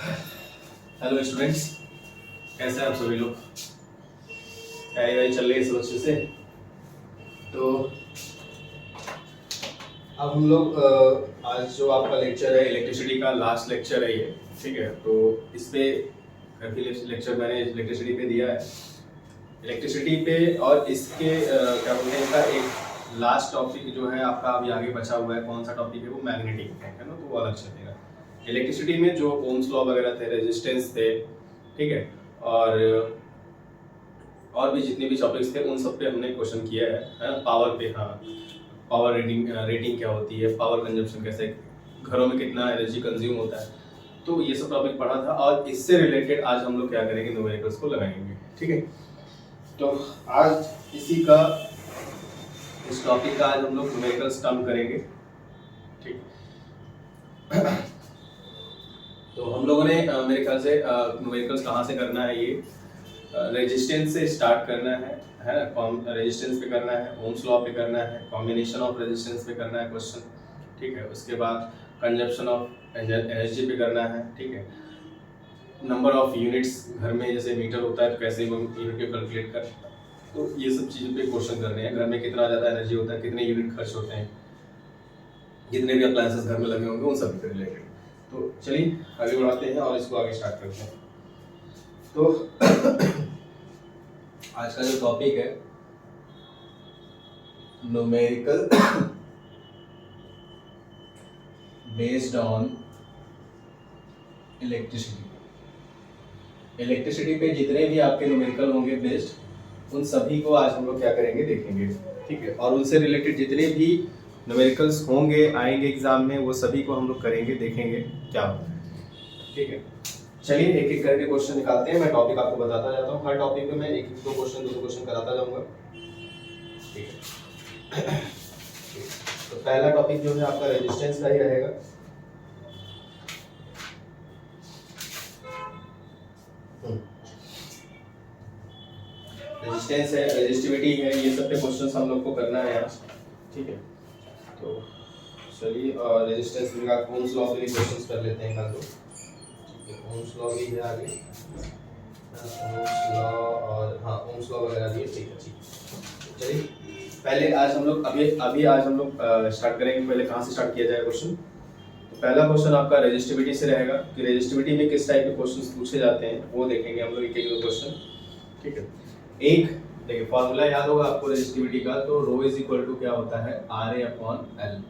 Hello students, कैसे हैं आप सभी लोग? तैयारी वारी चल रही है सब अच्छे से? तो अब हम लोग आज जो आपका लेक्चर है इलेक्ट्रिसिटी का लास्ट लेक्चर है ये, ठीक है। तो इस पे काफी लेक्चर मैंने इलेक्ट्रिसिटी पे दिया है, इलेक्ट्रिसिटी पे। और इसके क्या बोलते हैं, इसका एक लास्ट टॉपिक जो है आपका अभी आगे बचा हुआ है। कौन सा टॉपिक है? वो मैग्नेटिक है ना, तो वो अलग चलेगा। इलेक्ट्रिसिटी में जो ओम्स लॉ वगैरह थे, रेजिस्टेंस थे, ठीक है, और भी जितने भी टॉपिक्स थे उन सब पे हमने क्वेश्चन किया है ना। पावर पे, हाँ, पावर रेटिंग क्या होती है, पावर कंजप्शन कैसे, घरों में कितना एनर्जी कंज्यूम होता है, तो ये सब टॉपिक पढ़ा था। और इससे रिलेटेड आज हम लोग क्या करेंगे, न्यूमेरिकल्स को लगाएंगे, ठीक है। तो आज इस टॉपिक का आज हम लोग न्यूमेरिकल्स टर्म करेंगे, ठीक। तो हम लोगों ने मेरे ख्याल से न्यूमेरिकल्स कहाँ से करना है, ये रेजिस्टेंस से स्टार्ट करना है ना। रेजिस्टेंस पे करना है, ओम्स लॉ पे करना है, कॉम्बिनेशन ऑफ रेजिस्टेंस पे करना है क्वेश्चन, ठीक है। उसके बाद कंजप्शन ऑफ एनर्जी पे करना है, ठीक है। नंबर ऑफ यूनिट्स घर में जैसे मीटर होता है तो कैसे हम यूनिट को कैलकुलेट कर, तो ये सब चीज़ों पे क्वेश्चन करने हैं। घर में कितना ज़्यादा एनर्जी होता है, कितने यूनिट खर्च होते हैं, जितने भी अप्लायंसेस घर में लगे होंगे उन सब से रिलेटेड। तो चलिए आगे बढ़ाते हैं और इसको आगे स्टार्ट करते हैं। तो आज का जो टॉपिक है न्यूमेरिकल बेस्ड ऑन इलेक्ट्रिसिटी पे जितने भी आपके न्यूमेरिकल होंगे बेस्ड, उन सभी को आज हम लोग क्या करेंगे, देखेंगे, ठीक है। और उनसे रिलेटेड जितने भी न्यूमेरिकल्स होंगे आएंगे एग्जाम में, वो सभी को हम लोग करेंगे, देखेंगे क्या होता है, ठीक है। चलिए एक एक करके क्वेश्चन निकालते हैं। मैं टॉपिक आपको बताता जाता हूँ, हर टॉपिक में मैं एक एक दो क्वेश्चन कराता जाऊंगा, ठीक है। तो पहला टॉपिक जो है आपका रेजिस्टेंस का ही रहेगा। रेजिस्टेंस है, रेजिस्टिविटी है, ये सब पे क्वेश्चंस हम लोग को करना है आज, ठीक है। तो चलिए रेजिस्टेंस का ओम्स लॉ के लिए क्वेश्चंस कर लेते हैं कल, ठीक है। ओम्स लॉ भी है आगे, ओम्स लॉ और हाँ ओम्स लॉ वगैरह भी है, ठीक है, ठीक। चलिए पहले आज हम लोग अभी आज हम लोग स्टार्ट करेंगे। पहले कहाँ से स्टार्ट किया जाए क्वेश्चन? तो पहला क्वेश्चन आपका रेजिस्टिविटी से रहेगा कि रेजिस्टिविटी में किस टाइप के क्वेश्चंस पूछे जाते हैं, वो देखेंगे हम लोग एक एक दो क्वेश्चन, ठीक है। एक देखिए फॉर्मूला याद होगा आपको रेजिस्टिविटी का, तो रो इज इक्वल टू क्या होता है, आर ए अपॉन एल,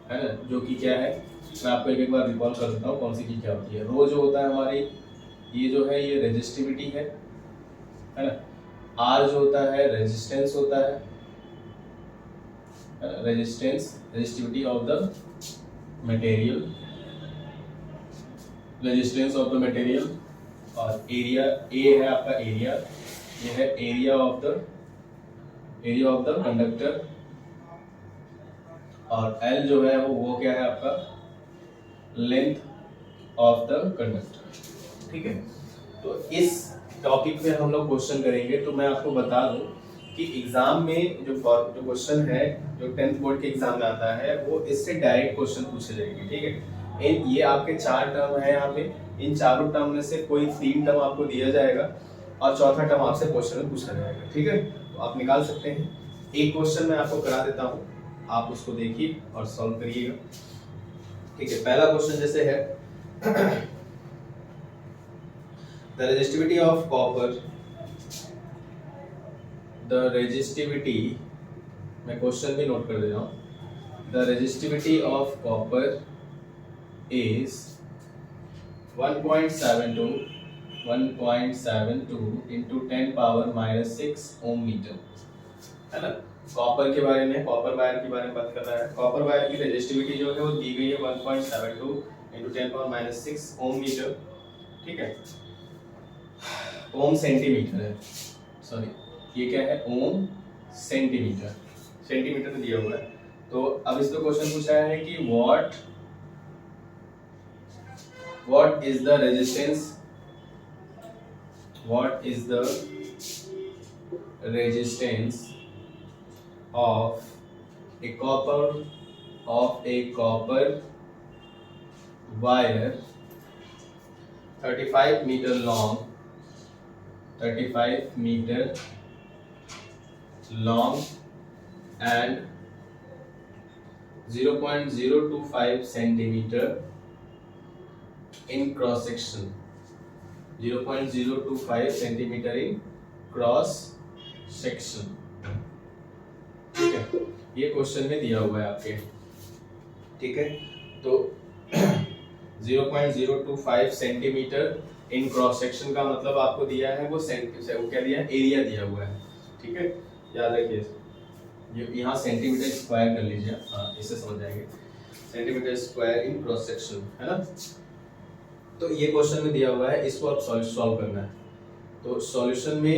है ना। जो कि क्या है, मैं आपको एक बार रिकॉल कर देता हूँ कौन सी चीज क्या होती है। रो जो होता है हमारी, ये जो है ये रेजिस्टिविटी है ना। आर जो होता है रेजिस्टेंस होता है, resistivity of the material, resistance of the material. और एरिया, ए है आपका एरिया, ये है एरिया ऑफ द कंडक्टर। और एल जो है वो क्या है आपका, लेंथ ऑफ द कंडक्टर, ठीक है। तो इस टॉपिक में हम लोग क्वेश्चन करेंगे। तो मैं आपको बता दूं कि एग्जाम में जो क्वेश्चन है, जो 10th बोर्ड के एग्जाम में आता है, वो इससे डायरेक्ट क्वेश्चन पूछे जाएंगे, ठीक है। ये आपके 4 टर्म है यहाँ पे, इन चारों टर्म में से कोई 3 टर्म आपको दिया जाएगा और चौथा टर्म आपसे क्वेश्चन में पूछा जाएगा, ठीक है। तो आप निकाल सकते हैं। एक क्वेश्चन मैं आपको करा देता हूँ, आप उसको देखिए और सॉल्व करिएगा, ठीक है। पहला क्वेश्चन जैसे है the resistivity of copper, the resistivity, मैं क्वेश्चन भी नोट कर दे रहा हूँ। the resistivity of copper is 1.72 into 10 power minus 6 Om metre, है ना। कॉपर के बारे में, कॉपर वायर के बारे में बात कर रहा है। कॉपर वायर की रेजिस्टिविटी जो है वो दी गई है 1.72 into 10 power minus 6 ओम मीटर, ठीक है। ओम सेंटीमीटर है, सॉरी ये क्या है, ओम सेंटीमीटर, सेंटीमीटर में दिया हुआ है। तो अब इसको क्वेश्चन पूछा है कि what is the resistance of a copper wire 35 meter long, 35 meter long and 0.025 centimeter in cross section, 0.025 centimeter in cross section। ठीक है, ये क्वेश्चन में दिया हुआ है आपके। ठीक है, तो 0.025 सेंटीमीटर इन क्रॉस सेक्शन का मतलब आपको दिया है वो क्या दिया है, एरिया दिया हुआ है। ठीक है, याद रखिए, यहाँ सेंटीमीटर स्क्वायर कर लीजिए, हाँ इससे समझ जाएंगे, सेंटीमीटर स्क्वायर इन क्रॉस सेक्शन, है ना। तो ये क्वेश्चन में दिया हुआ है, इसको आप सॉल्व करना है। तो सॉल्यूशन में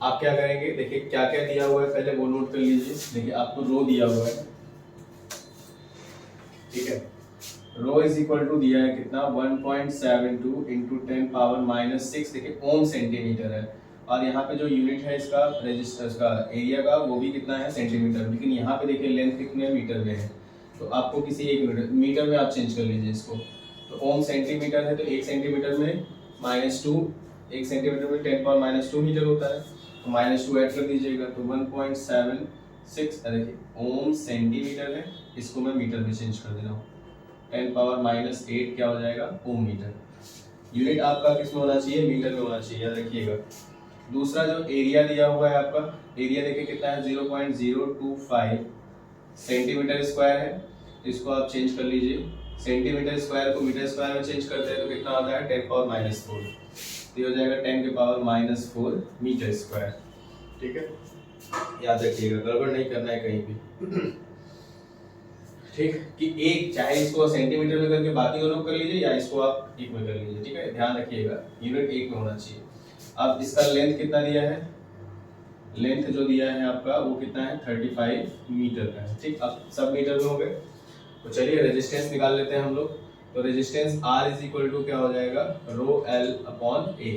आप क्या करेंगे, देखिए क्या क्या दिया हुआ है पहले वो नोट कर लीजिए। देखिए आपको रो दिया हुआ है, ठीक है, रो इज इक्वल टू दिया है कितना, 1.72 इंटू 10⁻⁻⁶, देखिए ओम सेंटीमीटर है, और यहाँ पे जो यूनिट है इसका रेजिस्टेंस का एरिया का वो भी कितना है, सेंटीमीटर, लेकिन यहाँ पे देखिए लेंथ कितने मीटर में है, तो आपको किसी एक मीटर में आप चेंज कर लीजिए इसको। तो ओम सेंटीमीटर है तो 1 सेंटीमीटर में -2, 1 सेंटीमीटर में 10⁻⁻² मीटर होता है, तो -2 ऐड कर दीजिएगा, तो 1.76, देखिए ओम सेंटीमीटर है, इसको मैं मीटर में चेंज कर दे रहा हूँ, 10⁻⁸ क्या हो जाएगा, ओम मीटर। यूनिट आपका किस में होना चाहिए, मीटर में होना चाहिए, याद रखिएगा। दूसरा जो एरिया दिया हुआ है आपका, एरिया देखिए कितना है, 0.025 सेंटीमीटर स्क्वायर है, इसको आप चेंज कर लीजिए, सेंटीमीटर स्क्वायर को मीटर स्क्वायर में चेंज करते हैं तो कितना आता है, 10⁻⁴, तो हो जाएगा 10⁻⁴ मीटर स्क्वायर। ठीक है, याद रखिएगा, गड़बड़ नहीं करना है कहीं भी। ठीक, कि एक चाहे इसको सेंटीमीटर में करके बाकी दोनों कर लीजिए या इसको आप एक में कर लीजिए। ठीक है, ध्यान रखिएगा यूनिट एक में होना चाहिए। अब इसका लेंथ कितना दिया है, लेंथ जो दिया है आपका वो कितना है, 35 मीटर का है। ठीक, अब सब मीटर में हो गए, तो चलिए रेजिस्टेंस निकाल लेते हैं हम लोग। तो resistance R is equal to क्या हो जाएगा, रो L अपॉन A।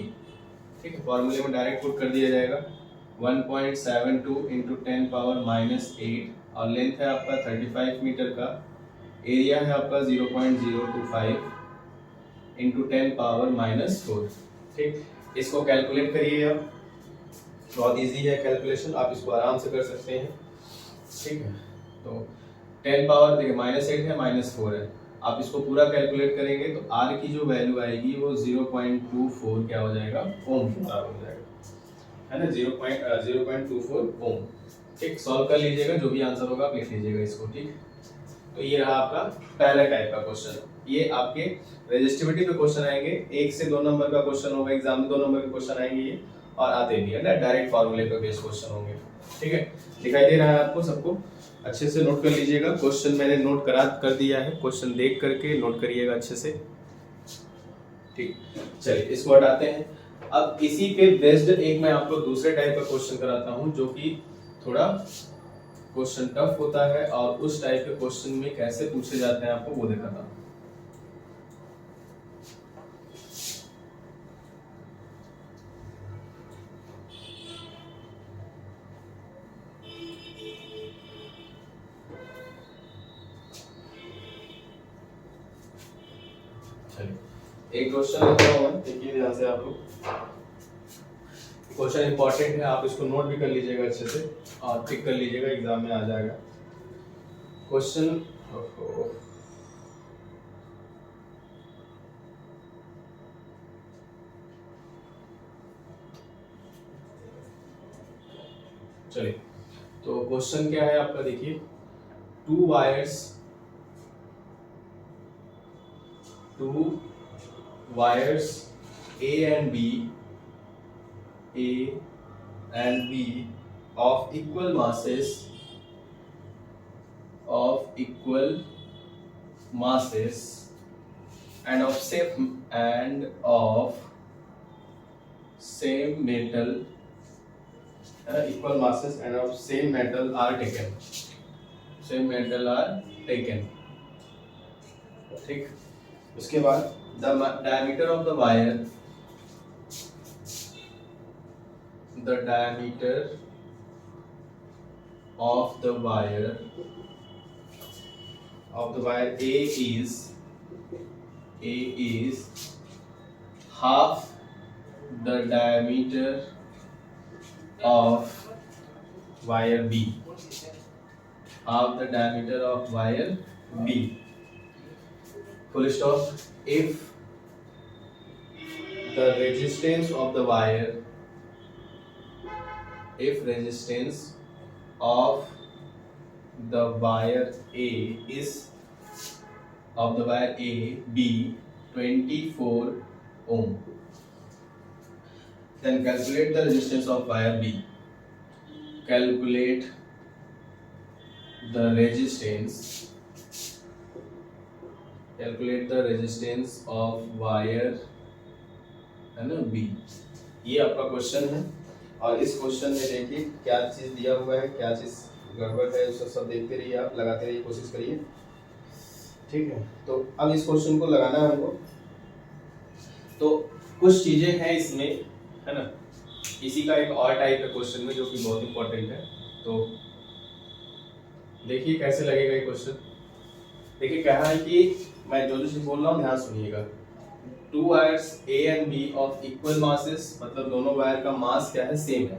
ठीक है, फॉर्मूले में डायरेक्ट पुट कर दिया जाएगा, 1.72 इंटू 10⁻⁻⁸, और लेंथ है आपका 35 मीटर का, एरिया है आपका 0.025 इंटू 10⁻⁴। ठीक, इसको कैलकुलेट करिए आप, बहुत इजी है कैलकुलेशन, आप इसको आराम से कर सकते हैं। ठीक है, तो 10 पावर देखिए -8 है -4 है, आप इसको पूरा कैलकुलेट करेंगे तो R की जो वैल्यू आएगी वो 0.24 क्या हो जाएगा, ओम हो जाएगा, है ना, 0.24 ओम। ठीक, सॉल्व कर लीजिएगा, जो भी आंसर होगा आप लिख लीजिएगा इसको। ठीक, तो ये रहा आपका पहला टाइप का क्वेश्चन। ये आपके रेजिस्टिविटी पे क्वेश्चन आएंगे, 1 से 2 नंबर का क्वेश्चन होगा एग्जाम में, 2 नंबर के क्वेश्चन आएंगे ये, और आते भी है ना, डायरेक्ट फॉर्मूले पे बेस्ड क्वेश्चन होंगे। ठीक है, दिखाई दे रहा है आपको सबको, अच्छे से नोट कर लीजिएगा। क्वेश्चन मैंने नोट कर दिया है, क्वेश्चन देख करके नोट करिएगा अच्छे से। ठीक, चलिए इसको हटाते हैं। अब इसी पे बेस्ड एक मैं आपको दूसरे टाइप का क्वेश्चन कराता हूं, जो कि थोड़ा क्वेश्चन टफ होता है, और उस टाइप के क्वेश्चन में कैसे पूछे जाते हैं आपको वो दिखाता हूं। एक क्वेश्चन लिखा हुआ है, देखिए ध्यान से आप लोग, क्वेश्चन इंपॉर्टेंट है, आप इसको नोट भी कर लीजिएगा अच्छे से और टिक कर लीजिएगा, एग्जाम में आ जाएगा क्वेश्चन। चलिए, तो क्वेश्चन क्या है आपका, देखिए, 2 wires A and B of equal masses and of same metal, equal masses and of same metal are taken, ठीक। उसके बाद the diameter of the wire A is half the diameter of wire B. Half the diameter of wire B. Full stop. If the resistance of the wire, if resistance of the wire A is of the wire A be 24 ohm, then calculate the resistance of wire B. Calculate the resistance. Calculate the resistance of wire है ना B. ये आपका question है और इस question में देखिए क्या चीज दिया हुआ है, क्या चीज गड़बड़ है, उसको सब देखते रहिए, आप लगाते रहिए, कोशिश करिए, ठीक है। तो अब इस क्वेश्चन को लगाना है हमको। तो कुछ चीजें हैं इसमें, है ना। इसी का एक और टाइप है क्वेश्चन में जो कि बहुत इंपॉर्टेंट है। तो देखिए कैसे लगेगा ये क्वेश्चन। देखिए कहा है कि मैं जो चीज बोल रहा हूँ ध्यान सुनिएगा। Two wires A and B of equal masses, मतलब दोनों वायर का मास क्या है, सेम है,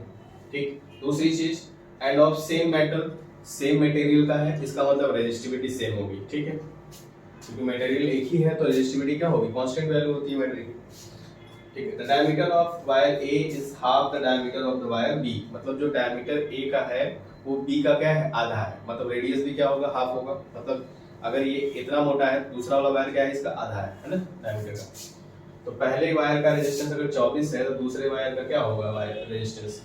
ठीक। दूसरी चीज end of same metal, same material का है, इसका मतलब रेजिस्टिविटी सेम होगी, ठीक है। क्योंकि मटेरियल एक ही है तो रेजिस्टिविटी क्या होगी, कांस्टेंट वैल्यू होती है मटेरियल की, ठीक है। The diameter of wire A is half the diameter of the wire B, मतलब जो डायमीटर ए का है वो बी का क्या है, आधा है, मतलब रेडियस भी क्या होगा, हाफ होगा। मतलब अगर ये इतना मोटा है, दूसरा वाला वायर क्या है, इसका आधा है ना डायमीटर का। तो पहले वायर का रेजिस्टेंस अगर 24 है तो दूसरे वायर का क्या होगा वायर रेजिस्टेंस,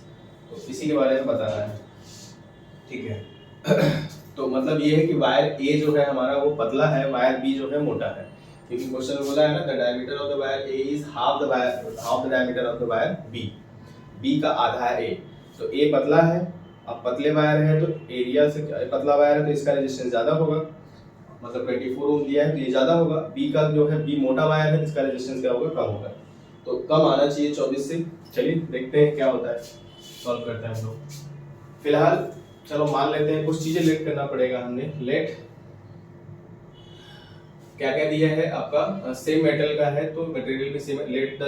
तो इसी के बारे में बताना है, ठीक है। तो मतलब ये है कि वायर ए जो है हमारा वो पतला है, वायर बी जो है मोटा है, क्योंकि क्वेश्चन में बोला है ना the diameter of the wire A is half the diameter of the wire B, B का आधा है ए, तो ए पतला है, अब पतले वायर है तो एरिया से पतला वायर है तो इसका रेजिस्टेंस ज्यादा होगा, मतलब 24 ओम दिया है तो ये ज्यादा होगा। बी का जो है बी मोटा वायर है, इसका रेजिस्टेंस क्या होगा, कम होगा, तो कम आना चाहिए 24 से। चलिए देखते हैं क्या होता है, सॉल्व करते हैं हम लोग। फिलहाल चलो मान लेते हैं कुछ चीजें लेट करना पड़ेगा हमने। लेट क्या क्या दिया है आपका, सेम मेटल का है तो मटेरियल भी सेम है। Let the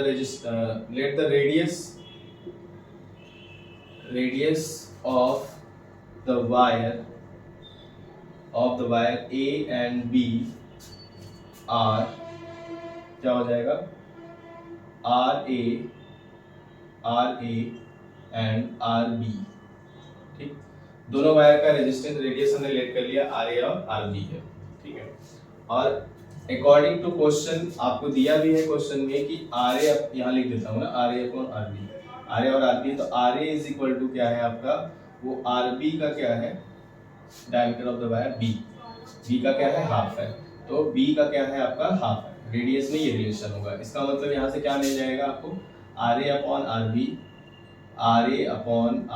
radius of the wire A and B are, क्या हो जाएगा, RA and RB, ठीक। दोनों वायर का रेजिस्टेंस रेडियस हमने लेट कर लिया, RA और RB है, ठीक है। और अकॉर्डिंग टू क्वेश्चन आपको दिया भी है क्वेश्चन में कि RA, यहाँ लिख देता हूँ ना, RA अपॉन RB, RA और RB, तो RA इज इक्वल टू क्या है आपका, वो RB का क्या है, diameter of the wire B का क्या है, हाफ है, तो B का क्या है आपका, हाफ है, रेडियस में ये रिलेशन होगा। इसका मतलब यहाँ से क्या मिल जाएगा आपको, RA upon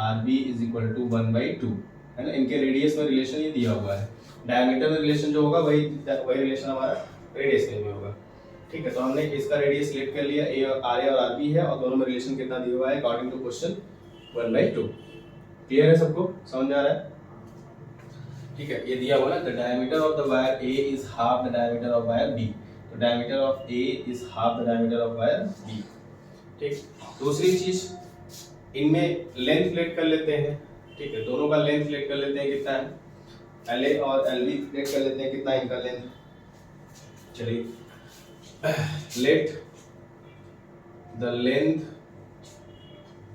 RB is equal to 1/2, है ना। इनके रेडियस में रिलेशन ये दिया हुआ है, डायमीटर में रिलेशन जो होगा वही रिलेशन हमारा रेडियस में भी होगा, ठीक है। तो हमने इसका रेडियस लेट कर लिया, RA और RB है और दोनों में रिलेशन कितना दिया हुआ है अकॉर्डिंग टू क्वेश्चन, 1/2। क्लियर है सबको, समझ आ रहा है, ठीक है। ये दिया हुआ ना, the diameter of the wire A is half the diameter of wire B, तो diameter of A is half the diameter of wire B, ठीक। दूसरी चीज इनमें लेंथ लेट कर लेते हैं, ठीक है। दोनों का लेंथ लेट कर लेते हैं, कितना है, LA और LB लेट कर लेते हैं, कितना है इनका लेंथ। चलिए let the length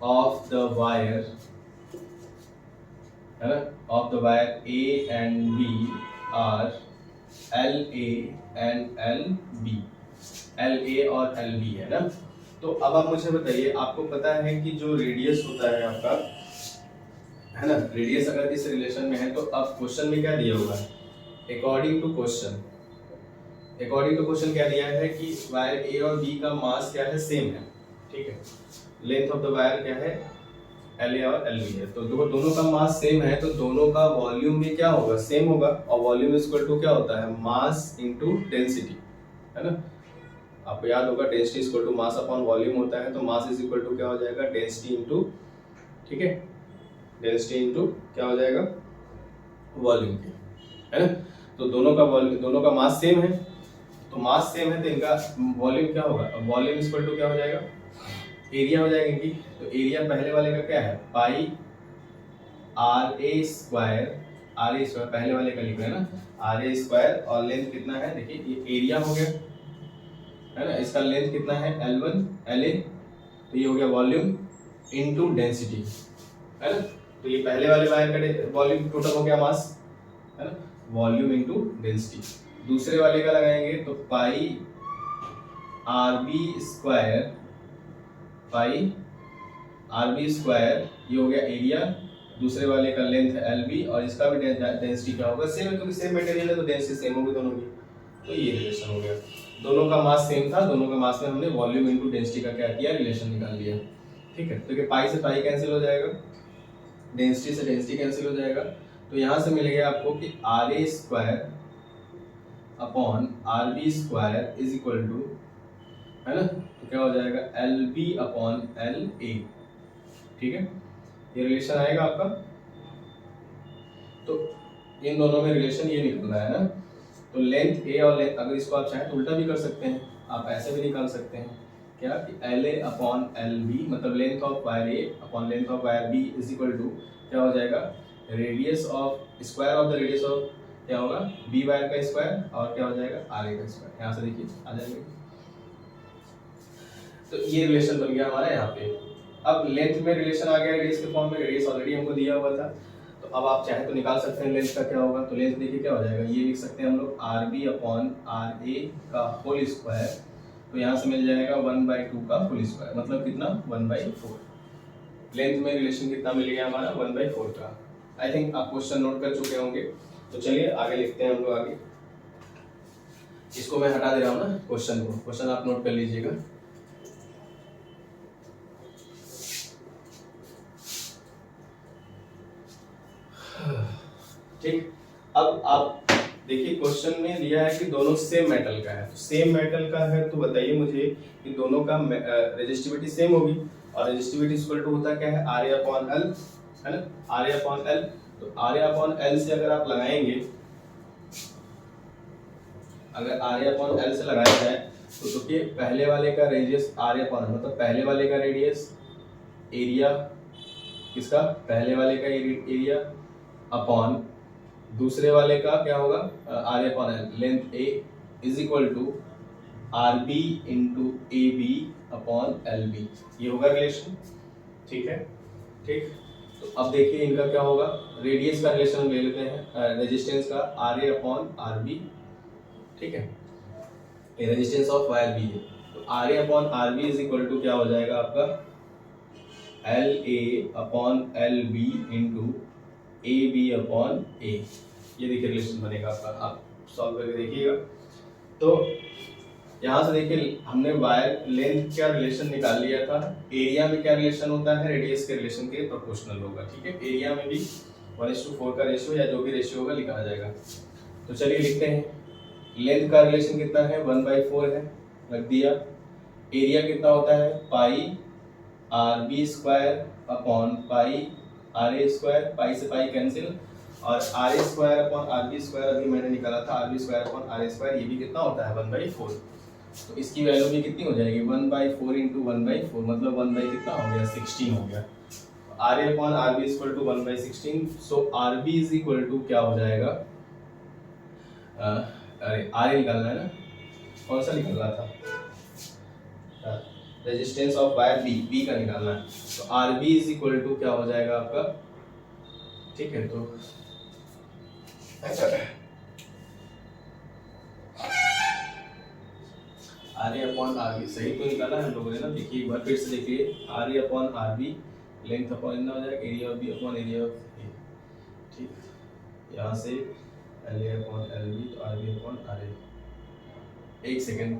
of the wire, है ना, of the wire A and B are LA and LB, LA और LB है ना। तो अब आप मुझे बताइए, आपको पता है कि जो रेडियस होता है आपका, है ना, रेडियस अगर इस रिलेशन में है तो अब क्वेश्चन में क्या दिया हुआ है, अकॉर्डिंग टू क्वेश्चन क्या दिया है कि वायर A और B का मास क्या है, सेम है, ठीक है। लेंथ ऑफ द वायर क्या है, LA और LB है, तो दोनों का मास सेम है तो दोनों का वॉल्यूम भी क्या होगा, सेम होगा। और वॉल्यूम इज इक्वल टू क्या होता है, मास इनटू डेंसिटी, है ना। आपको याद होगा density is equal to mass upon volume होता है, तो मास इज इक्वल टू क्या हो जाएगा, डेंसिटी इनटू, ठीक है, डेंसिटी इनटू क्या हो जाएगा, वॉल्यूम के, है ना। तो दोनों का मास सेम है, तो मास सेम है तो इनका वॉल्यूम क्या होगा, वॉल्यूम इक्वल टू क्या हो जाएगा, एरिया हो जाएगा इनकी। तो एरिया पहले वाले का क्या है, pi R A square, R A square पहले वाले का लिख रहे हैं ना, आर ए स्क्वायर, और लेंथ कितना है देखिए, ये एरिया हो गया है ना, इसका लेंथ कितना है L1 LA, तो ये हो गया वॉल्यूम इनटू डेंसिटी है ना। तो ये पहले वाले वायर का वॉल्यूम टोटल हो गया मास है ना, वॉल्यूम इनटू डेंसिटी। दूसरे वाले का लगाएंगे तो पाई आर बी स्क्वायर, पाई आर बी स्क्वायर, ये हो गया एरिया, दूसरे वाले का लेंथ है एल बी, और इसका भी डेंसिटी क्या होगा, सेम है क्योंकि सेम मटेरियल है तो डेंसिटी सेम होगी दोनों की। तो ये रिलेशन हो गया, दोनों का मास सेम था, दोनों का मास में हमने वॉल्यूम इनटू डेंसिटी का क्या किया, रिलेशन निकाल लिया। ठीक है, तो पाई से पाई कैंसिल हो जाएगा, डेंसिटी से डेंसिटी कैंसिल हो जाएगा, तो यहाँ से मिल गया आपको कि R A square upon R B square is equal to है ना, तो क्या हो जाएगा L B upon L A. ठीक है, ये रिलेशन आएगा आपका। तो इन दोनों में रिलेशन ये निकल रहा है ना, तो लेंथ ए और लेंथ, अगर इसको आप चाहें तो उल्टा भी कर सकते हैं, आप ऐसे भी निकाल सकते हैं क्या कि L A upon L B, मतलब length of wire A upon length of wire B is equal to क्या हो जाएगा, radius of square of the radius of क्या होगा, बी वायर का स्क्वायर, और क्या हो जाएगा आर ए का स्क्वायर। यहाँ से देखिए आ जाएंगे, तो ये रिलेशन बन गया हमारा यहाँ पे। अब लेंथ में रिलेशन आ गया रेडियस के फॉर्म में, रेडियस ऑलरेडी हमको दिया हुआ था, तो अब आप चाहे तो निकाल सकते हैं लेंथ का क्या होगा। तो लेंथ देखिए क्या हो जाएगा, ये लिख सकते हैं हम लोग आर बी अपॉन आर ए का होल स्क्वायर, तो यहाँ से मिल जाएगा 1/2 का होल स्क्वायर, मतलब कितना 1/4। लेंथ में रिलेशन कितना मिल गया हमारा 1/4 का। आई थिंक आप क्वेश्चन नोट कर चुके होंगे, तो चलिए आगे लिखते हैं हम लोग आगे। इसको मैं हटा दे रहा हूँ ना क्वेश्चन को, क्वेश्चन आप नोट कर लीजिएगा। ठीक, अब आप देखिए क्वेश्चन में दिया है कि दोनों सेम मेटल का है, तो सेम मेटल का है तो बताइए मुझे कि दोनों का रेजिस्टिविटी सेम होगी, और रेजिस्टिविटी इक्वल टू होता क्या है आर ए अपॉन एल है ना, आर ए अपॉन एल। तो आर ए अपॉन एल से अगर आप लगाएंगे, अगर आर ए अपॉन एल से लगाया जाए तो देखिए पहले वाले का रेडियस आर ए अपॉन, मतलब पहले वाले का रेडियस एरिया, किसका, पहले वाले का एरिया अपॉन दूसरे वाले का क्या होगा R A upon L, length A is equal to R B into A B upon L B, ये होगा रिलेशन। ठीक है, ठीक, तो अब देखिए इनका क्या होगा, रेडियस का रिलेशन ले लेते हैं, रेजिस्टेंस का R A upon R B. ठीक है, ये रेजिस्टेंस ऑफ वायर बी है, तो R A upon R B is equal to क्या हो जाएगा आपका L A upon L B into A B upon A. ये देखिए रिलेशन बनेगा आपका, आप सॉल्व करके देखिएगा। तो यहाँ से देखिए हमने वायर लेंथ का रिलेशन निकाल लिया था, एरिया में क्या रिलेशन होता है, रेडियस के रिलेशन के प्रोपोर्शनल होगा। ठीक है, एरिया में भी 1:4 का रेशियो या जो भी रेशियो होगा लिखा जाएगा। तो चलिए लिखते हैं, लेंथ का रिलेशन कितना है 1/4 है, रख दिया। एरिया कितना होता है pi R B square upon pi R A square, pi से पाई कैंसिल, और R A square upon R B square अभी मैंने निकाला था, R B square upon R A square, ये भी कितना होता है 1/4। तो इसकी वैल्यू भी कितनी हो जाएगी 1/4 इंटू 1/4, मतलब 1 बाई कितना हो गया 16 हो गया। R A upon R B equal to 1/16, so R B is equal to क्या हो जाएगा, अरे आर ए निकालना है ना, कौन सा निकल रहा था, resistance of wire B, B का निकालना है, तो R B is equal to क्या हो जाएगा आपका। ठीक है, तो R A upon R B सही तो निकाला है हम लोगों ने ना, देखिए एक बार फिर से देखिए, R A upon R B length upon इतना हो जाएगा area of B upon area of A. ठीक, यहाँ से L A upon L B, तो R B upon R A. एक सेकंड,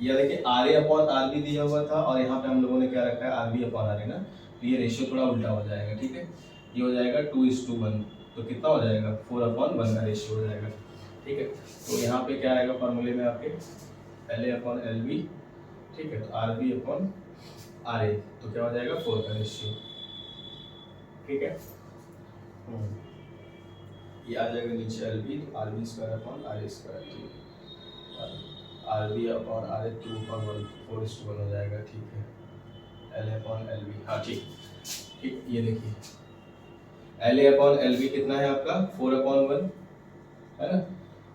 यह देखिए R A upon R B दिया हुआ था, और यहाँ पे हम लोगों ने क्या रखा है आर बी अपॉन आर ए ना, तो ये रेशियो थोड़ा उल्टा हो जाएगा। ठीक है, ये हो जाएगा 2:1, तो कितना हो जाएगा 4/1 का रेशियो हो जाएगा। ठीक है, तो यहाँ पे क्या आएगा फॉर्मूले में आपके L A upon L B. ठीक है, तो R B upon R A, तो क्या हो जाएगा 4 का रेशियो। ठीक है, ये आ जाएगा नीचे एल बी, तो R B square upon R A square. R B upon R A 2/1 4:1 हो जाएगा, ठीक है। L A upon L B, हाँ ठीक ठीक, ये देखिए L A upon L B कितना है आपका 4/1 है ना,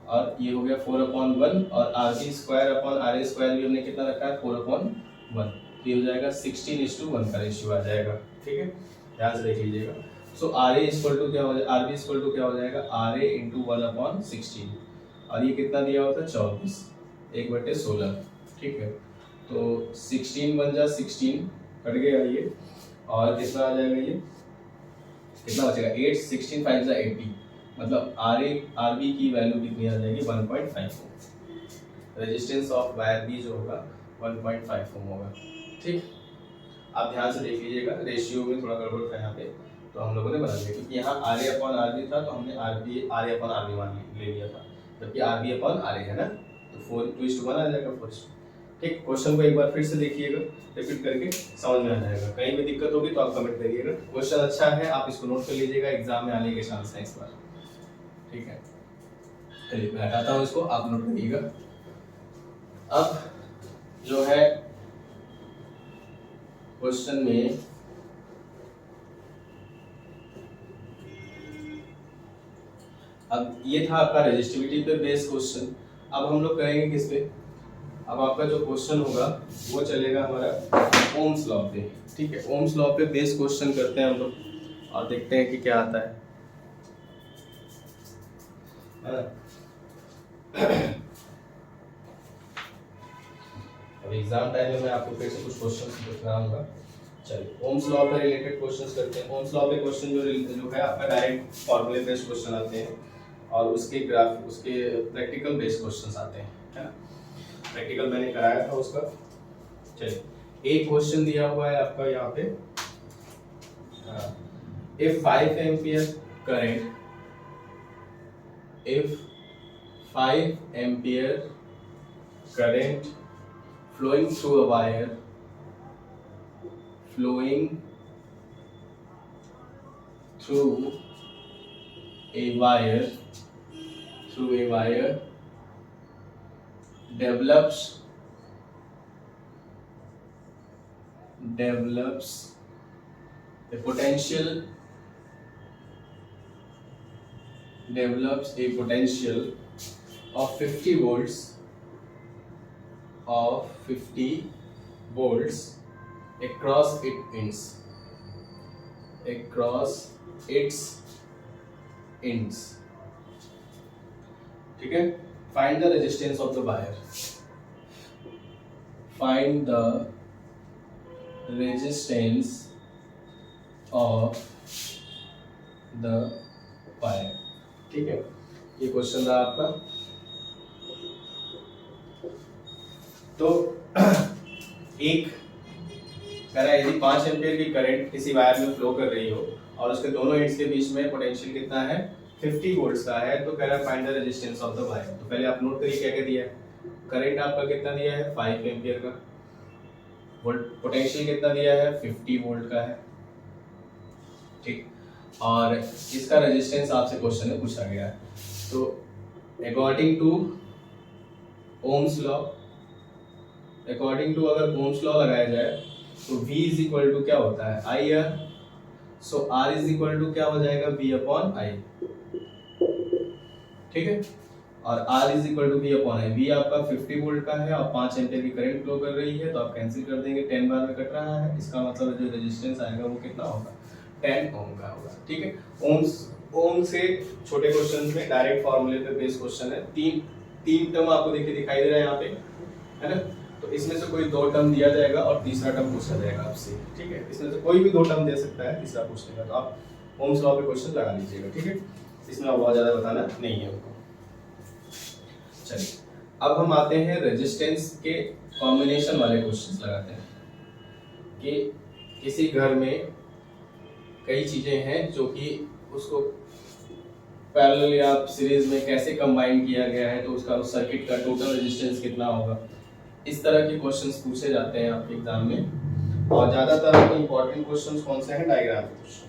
और ये हो गया 4/1 और R B square upon R A square भी हमने कितना रखा है 4/1, तो ये हो जाएगा 16:1 का रेशियो आ जाएगा, ठीक है, ध्यान से देख लीजिएगा। सो आर ए इक्वल टू क्या हो जाएगा, आर बी इक्वल टू क्या हो जाएगा आर ए इंटू 1/16, और ये कितना दिया होता है 24 1/16, ठीक है। तो 16 बन जा 16 कट गया ये, और कितना आ जाएगा, ये कितना बचेगा 8, 16 5 जा 80, मतलब आर बी की वैल्यू कितनी आ जाएगी 1.5 ओम। रेजिस्टेंस ऑफ वायर बी जो होगा 1.5 ओम होगा, ठीक। आप ध्यान से देख लीजिएगा, रेशियो में थोड़ा गड़बड़ था यहाँ पे, तो हम लोगों ने बना दिया, क्योंकि यहाँ R A upon R B था तो हमने R A upon R B मान ले लिया था, जबकि R B upon R A है ना, तो 4:1 आ जाएगा 4, ठीक। क्वेश्चन को एक बार फिर से देखिएगा, रिपीट करके समझ में आ जाएगा। कहीं भी दिक्कत होगी तो आप कमेंट करिएगा। क्वेश्चन अच्छा है, आप इसको नोट कर लीजिएगा, एग्जाम में आने के चांस है इस बार, ठीक है। चलिए मैं हटाता हूँ इसको, आप नोट करिएगा। अब जो है क्वेश्चन में अब ये था आपका रेजिस्टिविटी पे बेस्ड क्वेश्चन। अब हम लोग करेंगे किस पे, अब आपका जो क्वेश्चन होगा वो चलेगा हमारा ओम्स लॉ पे, ठीक है। ओम्स लॉ पे बेस्ड क्वेश्चन करते हैं हम लोग और देखते हैं कि क्या आता है ना। अब एग्जाम टाइम में मैं आपको फिर से कुछ क्वेश्चन दिखाऊंगा। चलिए ओम्स लॉ पे रिलेटेड क्वेश्चंस करते हैं। ओम्स लॉ पे क्वेश्चन जो है आपका डायरेक्ट फॉर्मूले बेस्ड क्वेश्चन आते हैं, और उसके प्रैक्टिकल बेस्ड क्वेश्चंस आते हैं, है ना। प्रैक्टिकल मैंने कराया था उसका। चलिए एक क्वेश्चन दिया हुआ है आपका यहाँ पे, if 5 ampere current, if 5 ampere current flowing through a wire, flowing through a wire, develops a potential of 50 volts across its ends, ठीक है। Find the resistance of the wire. Find the resistance of the wire, ठीक है। ये question था आपका। तो एक कह रहा है यदि 5 एम्पीयर की करंट किसी वायर में फ्लो कर रही हो और उसके दोनों एंड्स के बीच में पोटेंशियल कितना है 50 वोल्ट्स का है, तो कह रहा है find the resistance of the wire. तो पहले आप नोट करिए क्या क्या दिया है। करंट आपका कितना दिया है 5 एम्पीयर का, वोल्ट पोटेंशियल कितना दिया है 50 वोल्ट का है, ठीक। और इसका रेजिस्टेंस आपसे क्वेश्चन में पूछा गया है। तो अकॉर्डिंग टू ओम्स लॉ, अगर ओम्स लॉ लगाया जाए तो V इज इक्वल टू क्या होता है I R, so R is equal to क्या हो जाएगा V अपॉन आई, ठीक है। और R is equal to V upon I. V आपका 50 वोल्ट का है और 5 एम्पीयर की करंट फ्लो कर रही है, तो आप कैंसिल कर देंगे, 10 बार में कट रहा है, इसका मतलब जो रेजिस्टेंस आएगा वो कितना होगा 10 ओम का होगा, ठीक है। ओम से छोटे क्वेश्चन में डायरेक्ट फार्मूले पे बेस्ड क्वेश्चन है। तीन टर्म आपको देखिए दिखाई दे रहा है यहाँ पे, है ना। तो इसमें से कोई 2 टर्म दिया जाएगा और तीसरा टर्म पूछा जाएगा आपसे, ठीक है। इसमें से कोई भी 2 टर्म दे सकता है, तीसरा पूछ लेगा, तो आप ओम्स लॉ पे क्वेश्चन लगा लीजिएगा, ठीक है। इसमें बहुत ज्यादा बताना नहीं है हमको। चलिए अब हम आते हैं रेजिस्टेंस के कॉम्बिनेशन वाले क्वेश्चंस लगाते हैं कि किसी घर में कई चीजें हैं जो कि उसको पैरेलल या सीरीज में कैसे कंबाइन किया गया है, तो उसका उस सर्किट का टोटल रेजिस्टेंस कितना होगा। इस तरह के क्वेश्चंस पूछे जाते हैं आपके एग्जाम में, और ज्यादातर इंपॉर्टेंट क्वेश्चंस कौन से हैं डायग्राम के क्वेश्चन।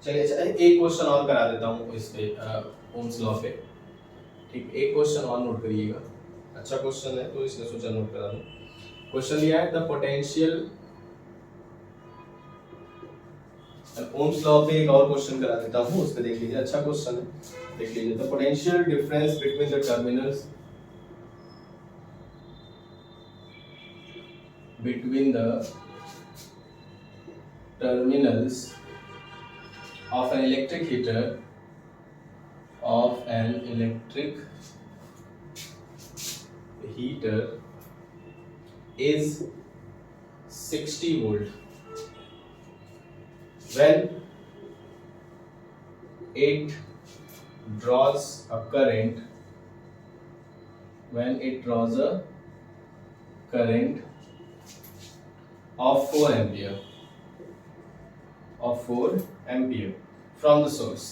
चलिए अच्छा एक क्वेश्चन और करा देता हूँ इस पे ओम्स लॉ पे। ठीक, एक क्वेश्चन और नोट करिएगा, अच्छा क्वेश्चन है तो इसलिए सोचा नोट करा दूं। क्वेश्चन दिया है द पोटेंशियल, ओम्स लॉ पे एक और क्वेश्चन करा देता हूँ, उस पे देख लीजिए, अच्छा क्वेश्चन है, देख लीजिए। The potential difference between the terminals of an electric heater is 60 volt when it draws a current of 4 ampere from the source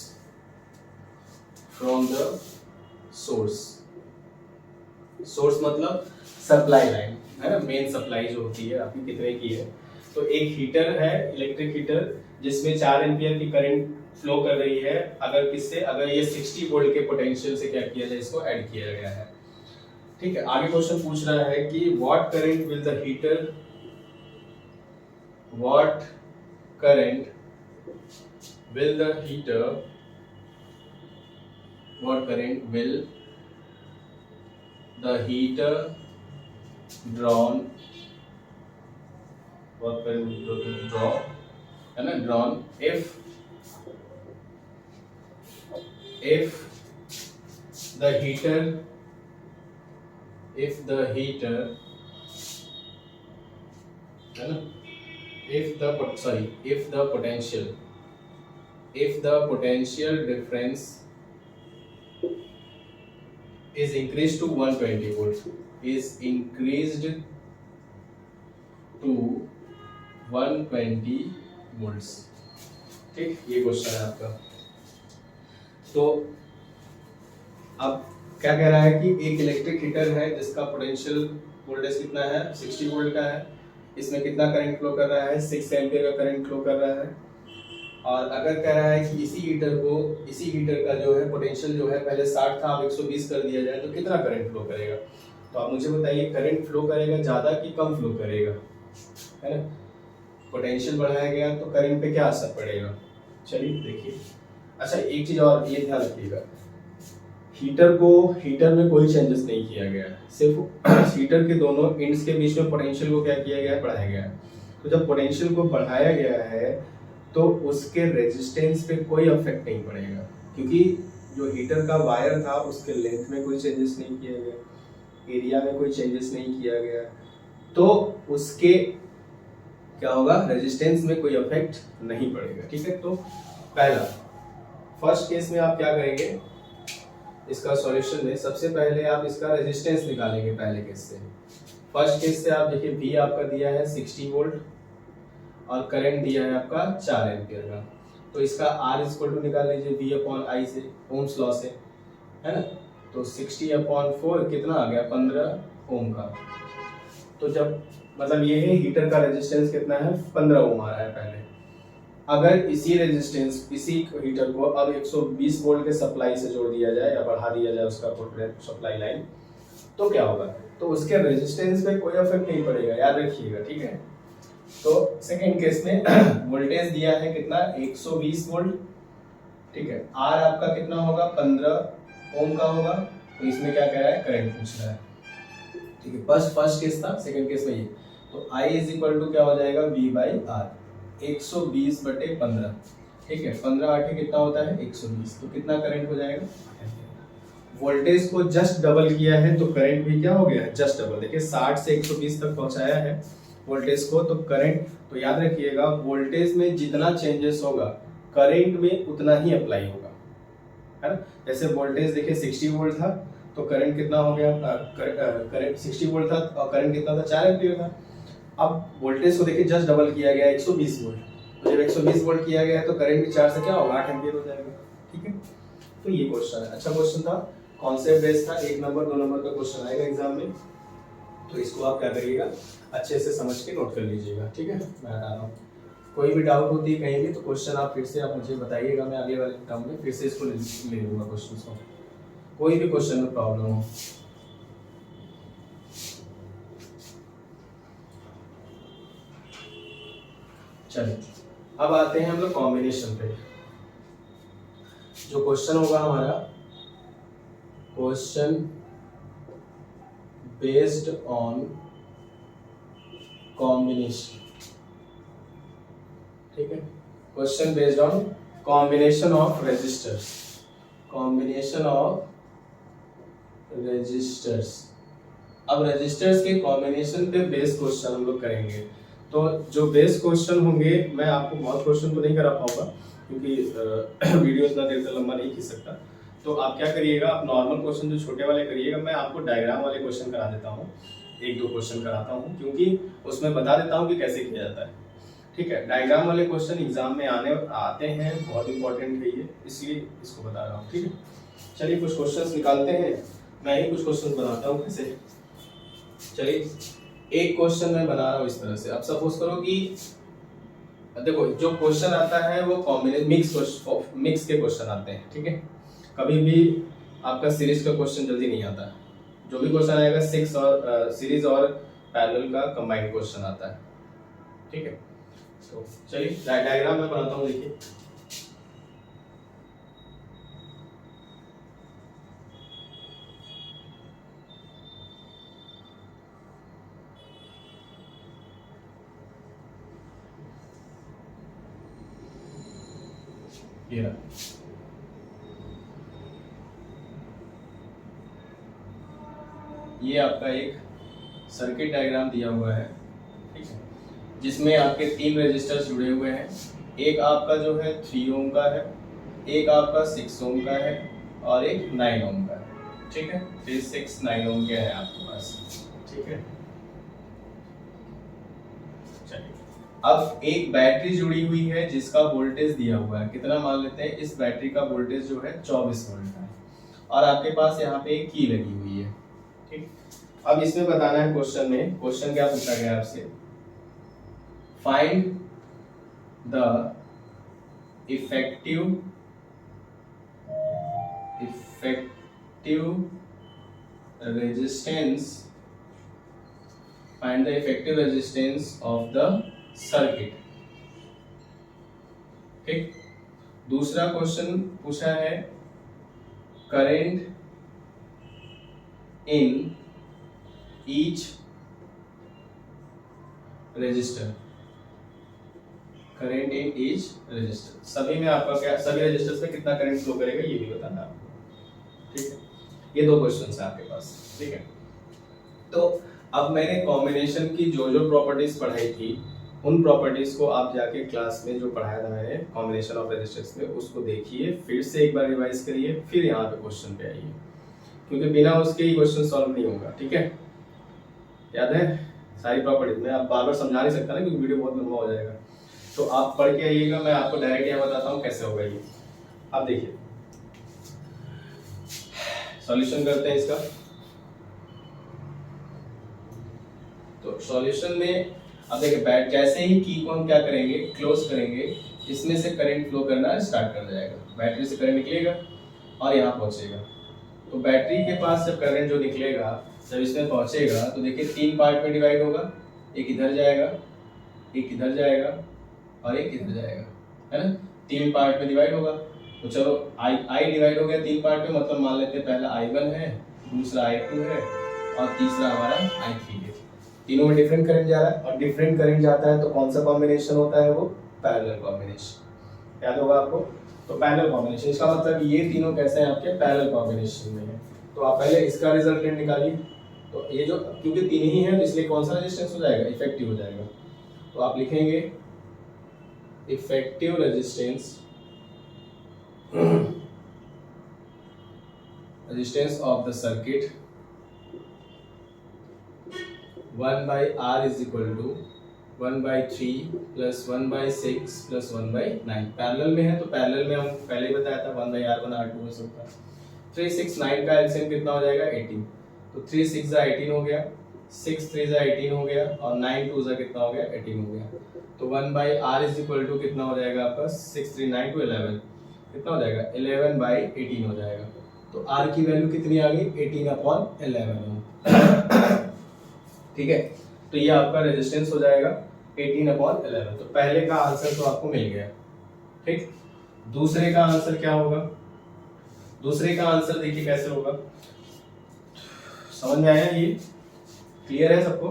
मतलब सप्लाई लाइन है ना, मेन सप्लाई जो होती है आपकी कितने की है। तो एक हीटर है, इलेक्ट्रिक हीटर, जिसमें 4 एम्पियर की करंट फ्लो कर रही है। अगर किससे, अगर ये 60 वोल्ट के पोटेंशियल से क्या किया जाए, इसको ऐड किया गया है। ठीक है, आगे क्वेश्चन पूछ रहा है कि what current will the heater drawn है ना, drawn if the heater है ना, if the potential difference is increased to 120 volts, ठीक, ये क्वेश्चन है आपका। तो अब क्या कह रहा है कि एक इलेक्ट्रिक हीटर है जिसका पोटेंशियल वोल्टेज कितना है, 60 वोल्ट का है। इसमें कितना करंट फ्लो कर रहा है, 6 एम्पियर का करंट फ्लो कर रहा है। और अगर कह रहा है कि इसी हीटर का जो है पोटेंशियल जो है पहले 60 था, अब 120 कर दिया जाए तो कितना करंट फ्लो करेगा। तो आप मुझे बताइए, करंट फ्लो करेगा ज़्यादा कि कम फ्लो करेगा, है ना। पोटेंशियल बढ़ाया गया तो करंट पे क्या असर पड़ेगा, चलिए देखिए। अच्छा एक चीज़ और ये ध्यान रखिएगा, हीटर में कोई चेंजेस नहीं किया गया है, सिर्फ हीटर के दोनों एंड्स के बीच में पोटेंशियल को क्या किया गया है, बढ़ाया गया है। तो जब पोटेंशियल को बढ़ाया गया है तो उसके रेजिस्टेंस पे कोई इफेक्ट नहीं पड़ेगा, क्योंकि जो हीटर का वायर था उसके लेंथ में कोई चेंजेस नहीं किया गया, एरिया में कोई चेंजेस नहीं किया गया, तो उसके क्या होगा, रेजिस्टेंस में कोई इफेक्ट नहीं पड़ेगा। ठीक है, तो पहला फर्स्ट केस में आप क्या करेंगे, इसका सॉल्यूशन में सबसे पहले आप इसका रेजिस्टेंस निकालेंगे। पहले केस से, फर्स्ट केस से आप देखिए, V आपका दिया है 60 वोल्ट और करंट दिया है आपका 4 एम्पियर का। तो इसका R इक्वल टू निकाल लीजिए V/I से, ओम्स लॉ से, है ना। तो 60/4 कितना आ गया, 15 ओम का। तो जब मतलब ये है हीटर का रेजिस्टेंस कितना है, 15 ओम आ रहा है पहले। अगर इसी हीटर को अब 120 वोल्ट के सप्लाई से जोड़ दिया जाए या बढ़ा दिया जाए उसका सप्लाई लाइन, तो क्या होगा, तो उसके रेजिस्टेंस पे कोई इफेक्ट नहीं पड़ेगा, याद रखिएगा। ठीक है, तो सेकंड केस में वोल्टेज दिया है कितना, 120 वोल्ट। ठीक है, आर आपका कितना होगा, 15 ओम का होगा। तो इसमें क्या कह रहा है, करंट पूछ रहा है। ठीक है, फर्स्ट केस था, सेकंड केस में ये। तो I इज इक्वल टू क्या हो जाएगा, V/R, 120/15। ठीक है, 15/8 कितना होता है, 120। तो कितना करंट हो जाएगा, वोल्टेज को जस्ट डबल किया है तो करंट भी क्या हो गया, जस्ट डबल। देखिए 60 से 120 तक पहुंचाया है वोल्टेज को, तो करंट, तो याद रखिएगा वोल्टेज में जितना चेंजेस होगा करंट में उतना ही अप्लाई होगा, है ना। जैसे वोल्टेज देखिए 60 वोल्ट था तो करंट कितना हो गया, करंट 60 वोल्ट था और करंट कितना था, 4 एम्पीयर था। अब वोल्टेज को देखिए जस्ट डबल किया गया 120 वोल्ट, तो जब 120 वोल्ट किया गया है तो करंट भी 4 से क्या होगा, 8 एम्पीयर हो जाएगा। ठीक है, तो ये क्वेश्चन है, अच्छा क्वेश्चन था, कॉन्सेप्ट बेस्ड था, 1 नंबर 2 नंबर का क्वेश्चन आएगा एग्जाम में। तो इसको आप क्या करिएगा, अच्छे से समझ के नोट कर लीजिएगा। ठीक है, मैं हटा रहा हूँ। कोई भी डाउट होती है कहीं भी तो क्वेश्चन आप फिर से आप मुझे बताइएगा, मैं अगले वाले टर्म में फिर से इसको ले लूँगा क्वेश्चन को, कोई भी क्वेश्चन में प्रॉब्लम हो। चलिए अब आते हैं हम लोग कॉम्बिनेशन पे। जो क्वेश्चन होगा हमारा, क्वेश्चन बेस्ड ऑन कॉम्बिनेशन, ठीक है, question based on combination of resistors, combination of resistors. अब रेजिस्टर्स के कॉम्बिनेशन पे बेस क्वेश्चन हम लोग करेंगे। तो जो बेस क्वेश्चन होंगे, मैं आपको बहुत क्वेश्चन तो नहीं करा पाऊंगा क्योंकि वीडियो इतना देर तक लंबा नहीं खींच सकता। तो आप क्या करिएगा, आप नॉर्मल क्वेश्चन जो छोटे वाले करिएगा, मैं आपको डायग्राम वाले क्वेश्चन करा देता हूँ, एक दो क्वेश्चन कराता हूँ क्योंकि उसमें बता देता हूँ कि कैसे किया जाता है, ठीक है। डायग्राम वाले क्वेश्चन एग्जाम में आते हैं, बहुत इंपॉर्टेंट है ये, इसलिए इसको बता रहा हूँ, ठीक है। चलिए कुछ क्वेश्चंस निकालते हैं, मैं ही कुछ क्वेश्चन बनाता हूँ कैसे। चलिए एक क्वेश्चन मैं बना रहा हूँ इस तरह से। अब सपोज करो कि देखो जो क्वेश्चन आता है वो कॉम्बिनेशन मिक्स के क्वेश्चन आते हैं, ठीक है। कभी भी आपका सीरीज का क्वेश्चन जल्दी नहीं आता, जो भी क्वेश्चन आएगा 6 और सीरीज और पैरेलल का कंबाइंड क्वेश्चन आता है, ठीक है। तो चलिए डायग्राम में बनाता हूँ, देखिए ये आपका एक सर्किट डायग्राम दिया हुआ है, ठीक है, जिसमें आपके 3 रेजिस्टर्स जुड़े हुए हैं। एक आपका जो है 3 ओम का है, एक आपका 6 ओम का है और एक 9 ओम का है, ठीक है। 3, 6, 9 ओम के हैं आपके पास, ठीक है। चलिए अब एक बैटरी जुड़ी हुई है जिसका वोल्टेज दिया हुआ है, कितना मान लेते हैं, इस बैटरी का वोल्टेज जो है 24 वोल्ट है और आपके पास यहाँ पे एक की लगी हुई है, ठीक। अब इसमें बताना है क्वेश्चन में, क्वेश्चन क्या पूछा गया आपसे, find the effective resistance, find the effective resistance of the circuit, ठीक। दूसरा क्वेश्चन पूछा है current in each resistor, current in each resistor, सभी में आपका क्या, सभी रजिस्टर्स में कितना करंट फ्लो करेगा ये भी बताना है आपको, ठीक है। ये 2 क्वेश्चंस है आपके पास, ठीक है। तो अब मैंने कॉम्बिनेशन की जो जो प्रॉपर्टीज पढ़ाई थी, उन प्रॉपर्टीज को आप जाके क्लास में जो पढ़ाया था मैंने कॉम्बिनेशन ऑफ रजिस्टर्स में, उसको देखिए, फिर से एक बार रिवाइज करिए, फिर यहाँ पे क्वेश्चन पे आइए, क्योंकि बिना उसके ही क्वेश्चन सॉल्व नहीं होगा, ठीक है। याद है सारी प्रॉपर्टीज, मैं आप बार बार समझा नहीं सकता ना क्योंकि वीडियो बहुत लंबा हो जाएगा। तो आप पढ़ के आइएगा, मैं आपको डायरेक्ट यहाँ बताता हूँ कैसे होगा ये। अब देखिए सॉल्यूशन करते हैं इसका। तो सॉल्यूशन में अब देखिए बैट जैसे ही की को हम क्या करेंगे, क्लोज करेंगे, इसमें से करंट फ्लो करना स्टार्ट कर जाएगा, बैटरी से करंट निकलेगा और यहाँ पहुंचेगा। तो बैटरी के पास जब करंट जो निकलेगा, जब इसमें पहुंचेगा तो देखिए 3 पार्ट में डिवाइड होगा, एक इधर जाएगा, एक इधर जाएगा और एक इधर जाएगा, है ना। 3 पार्ट में डिवाइड होगा। तो चलो आई डिवाइड हो गया 3 पार्ट में, मतलब मान लेते हैं पहला I1 है, दूसरा I2 है और तीसरा हमारा I3 है। तीनों में डिफरेंट करंट जा रहा है और डिफरेंट करंट जाता है तो कौन सा कॉम्बिनेशन होता है, वो पैरेलल कॉम्बिनेशन, याद होगा आपको। तो पैरेलल कॉम्बिनेशन, इसका मतलब ये तीनों कैसे हैं आपके पैरेलल कॉम्बिनेशन में है। तो आप पहले इसका रिजल्टेंट निकालिए। तो ये जो क्योंकि 3 ही है तो इसलिए कौन सा रेजिस्टेंस हो जाएगा, इफेक्टिव हो जाएगा। तो आप लिखेंगे effective resistance, resistance of the circuit 1/R is equal to 1/3 plus 1/6 plus 1/9। Parallel में है तो पैरेलल में हम पहले ही बताया था 1/R 1/R 2 हो सकता है। 3 6 9 का एलसीएम कितना हो जाएगा 18। तो 3 6 18 हो गया, 6 3 जा 18 हो गया और 9 2 जा कितना हो गया 18 हो गया। तो 1/r इज इक्वल टू कितना हो जाएगा आपका 6 3 9 2 11 कितना हो जाएगा 11/18 हो जाएगा। तो r की वैल्यू कितनी आ गई 18/11। ठीक है, तो ये आपका रेजिस्टेंस हो जाएगा 18/11। तो पहले का आंसर तो आपको मिल गया। ठीक, दूसरे का आंसर क्या होगा? दूसरे का आंसर देखिए कैसे होगा, समझ में आया? ये क्लियर है सबको?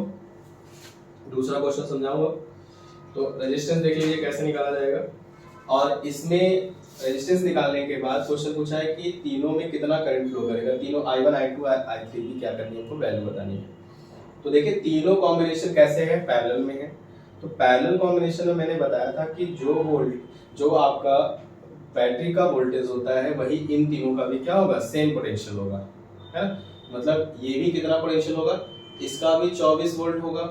दूसरा क्वेश्चन समझाऊंगा। तो रेजिस्टेंस देख लीजिए कैसे निकाला जाएगा। और इसमें रेजिस्टेंस निकालने के बाद क्वेश्चन पूछा है कि तीनों में कितना करंट फ्लो करेगा। तीनों I1 I2 I3 की क्या करनी है, आपको वैल्यू बतानी है। तो देखिए तीनों कॉम्बिनेशन कैसे है, पैरेलल में है। तो पैरेलल कॉम्बिनेशन में मैंने बताया था कि जो आपका बैटरी का वोल्टेज होता है वही इन तीनों का भी क्या होगा, सेम पोटेंशियल होगा, है ना। मतलब ये भी कितना पोटेंशियल होगा, इसका भी 24 वोल्ट होगा,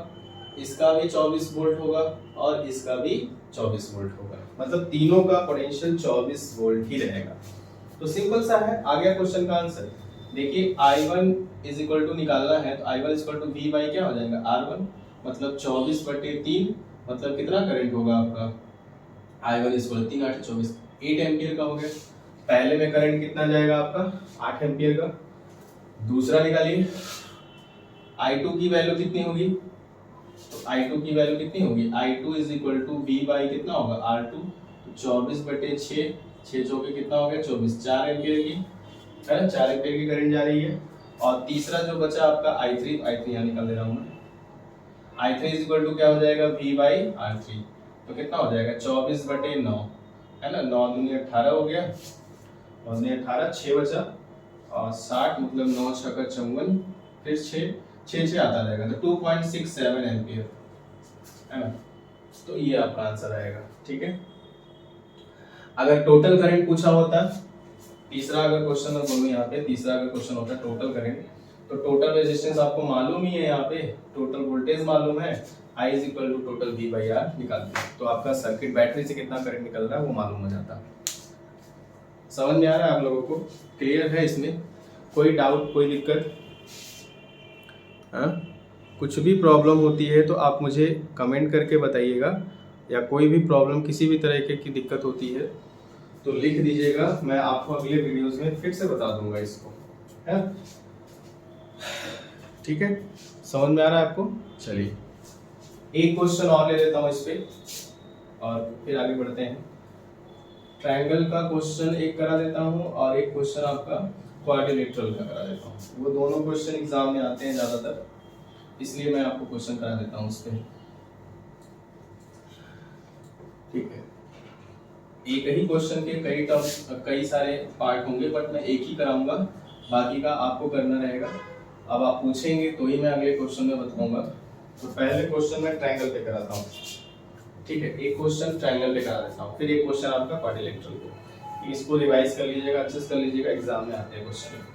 इसका भी 24 वोल्ट होगा और इसका भी 24 वोल्ट होगा। मतलब तीनों का पोटेंशियल 24 वोल्ट ही रहेगा। तो सिंपल सा है, आ गया क्वेश्चन का आंसर। देखिए I1 इज इक्वल टू निकालना है तो I1 is equal to V by क्या हो जाएगा R1, मतलब 24/3, मतलब कितना करंट होगा आपका I1 इज इक्वल 3 8 24 8 एम्पियर का हो गया। पहले में करंट कितना जाएगा आपका 8 एम्पियर का। दूसरा निकालिए I2 की वैल्यू कितनी होगी, तो I2 की वैल्यू कितनी होगी, I2 is equal to V by कितना होगा R2, तो 24/6, 6 चौके कितना हो गया 24, 4 एम्पियर की, है ना, 4 एम्पियर की करंट जा रही है। और तीसरा जो बचा आपका I3, I3 यहाँ निकाल दे रहा हूँ मैं, I3 इज इक्वल टू क्या हो जाएगा V बाई R3, तो कितना हो जाएगा 24/9, है ना, 9 दूनी 18 हो गया, 9 दूनी 18, 6 बचा और 60, मतलब 9 6 का 54, फिर 6 आता रहेगा, तो 2.67 एम्पियर, है ना। तो ये आपका आंसर आएगा। ठीक है, अगर टोटल करंट पूछा होता, तीसरा अगर क्वेश्चन मैं बोलूं यहाँ पे, तीसरा अगर क्वेश्चन होता टोटल करंट, तो टोटल रेजिस्टेंस आपको मालूम ही है, यहाँ पे टोटल वोल्टेज मालूम है, I is equal to total V by R निकालते हैं, तो आपका सर्किट बैटरी से कितना करंट निकल रहा है वो मालूम हो जाता। समझ में आ रहा है आप लोगों को? क्लियर है? इसमें कोई डाउट, कोई दिक्कत? हाँ, कुछ भी प्रॉब्लम होती है तो आप मुझे कमेंट करके बताइएगा, या कोई भी प्रॉब्लम किसी भी तरह की दिक्कत होती है तो लिख दीजिएगा, मैं आपको अगले वीडियोस में फिर से बता दूंगा इसको, है। ठीक है, समझ में आ रहा है आपको? चलिए एक क्वेश्चन और ले लेता हूँ इस पे और फिर आगे बढ़ते हैं। ट्रायंगल का क्वेश्चन एक करा देता हूँ और एक क्वेश्चन आपका क्वाड्रिलेटरल का करा देता हूँ। वो दोनों क्वेश्चन एग्जाम में आते हैं ज़्यादातर, इसलिए मैं आपको क्वेश्चन करा देता हूँ उस पर। ठीक है, एक ही क्वेश्चन के कई टर्म्स, कई सारे पार्ट होंगे, बट मैं एक ही कराऊंगा, बाकी का आपको करना रहेगा। अब आप पूछेंगे तो ही मैं अगले क्वेश्चन में बताऊंगा। तो पहले क्वेश्चन मैं ट्रायंगल पे कराता हूँ। ठीक है, एक क्वेश्चन ट्रायंगल पे करा देता हूँ, फिर एक क्वेश्चन आपका क्वाड्रिलेटरल पे। इसको रिवाइज कर लीजिएगा, अच्छे से कर लीजिएगा, एग्जाम में आते हैं क्वेश्चन।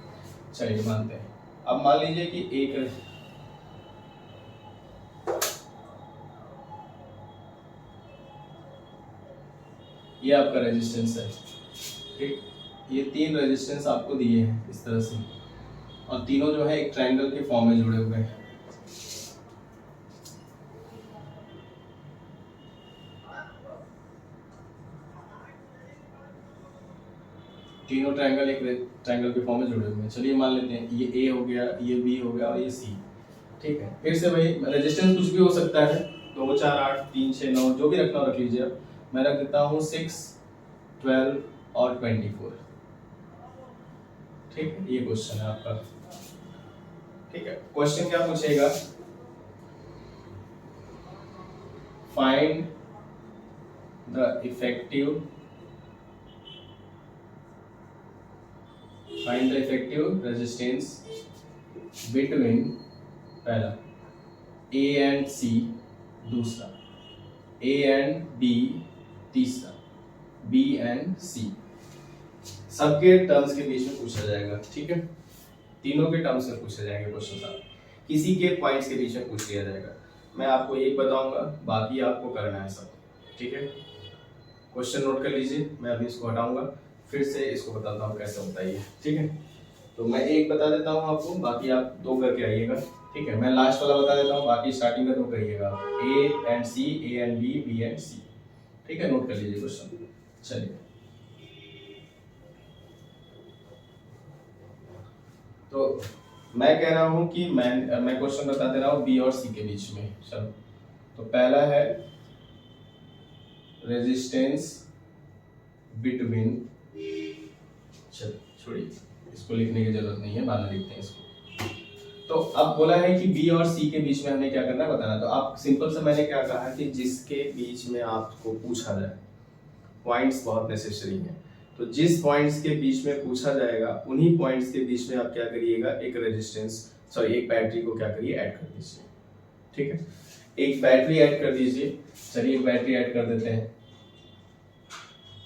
चलिए मानते हैं, अब मान लीजिए कि एक ये आपका रेजिस्टेंस है। ठीक, ये 3 रेजिस्टेंस आपको दिए हैं इस तरह से, और तीनों जो है एक ट्रायंगल के फॉर्म में जुड़े हुए हैं। तीनों ट्रायंगल एक ट्रायंगल के फॉर्म में जुड़े हुए हैं। चलिए मान लेते हैं ये A हो गया, ये B हो गया और ये C। ठीक है, फिर से वही रेजिस्टेंस कुछ भी हो सकता है, 2 4 8 3 6 9 जो भी रखना रख लीजिए। अब मैं रख देता हूँ 6 12 और 24। ठीक है, ये क्वेश्चन है आपका। ठीक है, क्वेश्चन क्या पूछेगा, find the effective resistance between, पहला A एंड C, दूसरा A एंड B, तीसरा B एंड C। सबके टर्म्स के बीच में पूछा जाएगा। ठीक है, तीनों के टर्म्स में पूछे जाएंगे क्वेश्चन सारे, किसी के पॉइंट्स के बीच में पूछ लिया जाएगा। मैं आपको एक बताऊंगा, बाकी आपको करना है सब। ठीक है, क्वेश्चन नोट कर लीजिए, मैं अभी इसको हटाऊंगा, फिर से इसको बताता हूँ कैसे होता है ये। ठीक है, तो मैं एक बता देता हूँ आपको, बाकी आप दो करके आइएगा, ठीक है। मैं लास्ट वाला बता देता हूँ, बाकी स्टार्टिंग का दो करिएगा, A and C, A and B and C, ठीक है। नोट कर लीजिए क्वेश्चन। चलिए, तो मैं कह रहा हूँ कि मैं क्वेश्चन बता दे रहा हूँ बी और सी के बीच में। चलो, तो पहला है रेजिस्टेंस बिटवीन, चलो छोड़िए, इसको लिखने की जरूरत नहीं है, बाद में लिखते हैं इसको। तो अब बोला है कि बी और सी के बीच में हमें क्या करना है बताना। तो आप सिंपल से मैंने क्या कहा कि जिसके बीच में आपको पूछा जाए, पॉइंट्स बहुत नेसेसरी हैं, तो जिस पॉइंट्स के बीच में पूछा जाएगा उन्हीं पॉइंट्स के बीच में आप क्या करिएगा, एक रेजिस्टेंस सॉरी एक बैटरी को क्या करिए, ऐड कर दीजिए, ठीक है। एक बैटरी ऐड कर दीजिए। चलिए एक बैटरी ऐड कर देते हैं।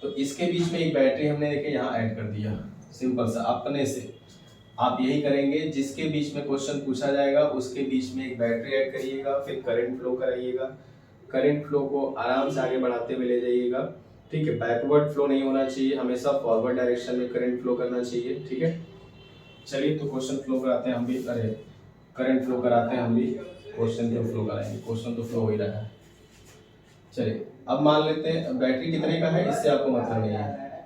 तो इसके बीच में एक बैटरी हमने देखे यहाँ ऐड कर दिया, सिंपल सा अपने से आप यही करेंगे, जिसके बीच में क्वेश्चन पूछा जाएगा उसके बीच में एक बैटरी ऐड करिएगा, फिर करंट फ्लो कराइएगा, करंट फ्लो को आराम से आगे बढ़ाते हुए ले जाइएगा, ठीक है। बैकवर्ड फ्लो नहीं होना चाहिए, हमेशा फॉरवर्ड डायरेक्शन में करंट फ्लो करना चाहिए, ठीक है। चलिए तो क्वेश्चन फ्लो कराते हैं हम भी, अरे करंट फ्लो कराते हैं हम भी, क्वेश्चन तो फ्लो कराएंगे, क्वेश्चन तो फ्लो हो ही रहा है। चलिए अब मान लेते हैं बैटरी कितने का है, इससे आपको मतलब नहीं है,